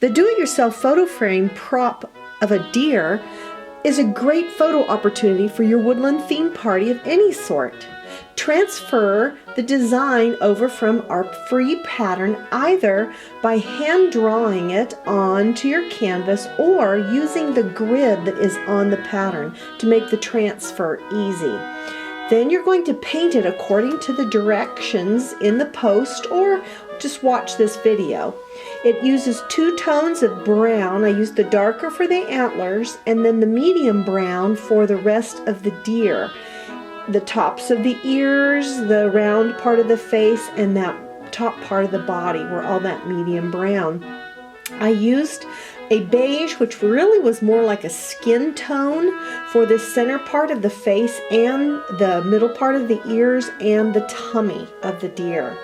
The do-it-yourself photo frame prop of a deer is a great photo opportunity for your woodland theme party of any sort. Transfer the design over from our free pattern either by hand drawing it onto your canvas or using the grid that is on the pattern to make the transfer easy. Then you're going to paint it according to the directions in the post or just watch this video. It uses 2 tones of brown. I used the darker for the antlers and then the medium brown for the rest of the deer. The tops of the ears, the round part of the face, and that top part of the body were all that medium brown. I used a beige, which really was more like a skin tone for the center part of the face and the middle part of the ears and the tummy of the deer.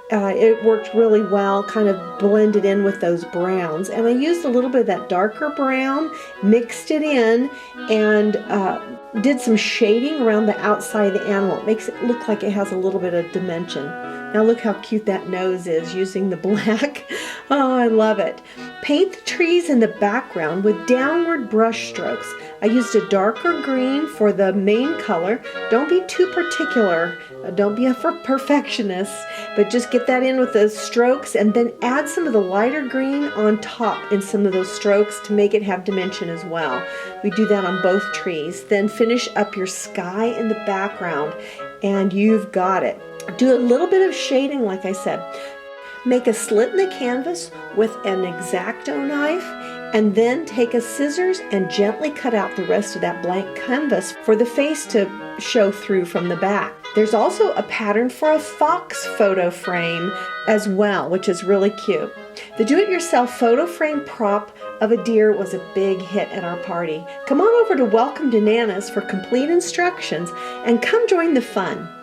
It worked really well, kind of blended in with those browns. And I used a little bit of that darker brown, mixed it in, and did some shading around the outside of the animal. It makes it look like it has a little bit of dimension. Now look how cute that nose is using the black. Oh, I love it. Paint the trees in the background with downward brush strokes. I used a darker green for the main color. Don't be too particular. Don't be a perfectionist, but just get that in with those strokes and then add some of the lighter green on top in some of those strokes to make it have dimension as well. We do that on both trees. Then finish up your sky in the background and you've got it. Do a little bit of shading, like I said. Make a slit in the canvas with an X-Acto knife and then take a scissors and gently cut out the rest of that blank canvas for the face to show through from the back. There's also a pattern for a fox photo frame as well, which is really cute. The do-it-yourself photo frame prop of a deer was a big hit at our party. Come on over to Welcome to Nana's for complete instructions and come join the fun.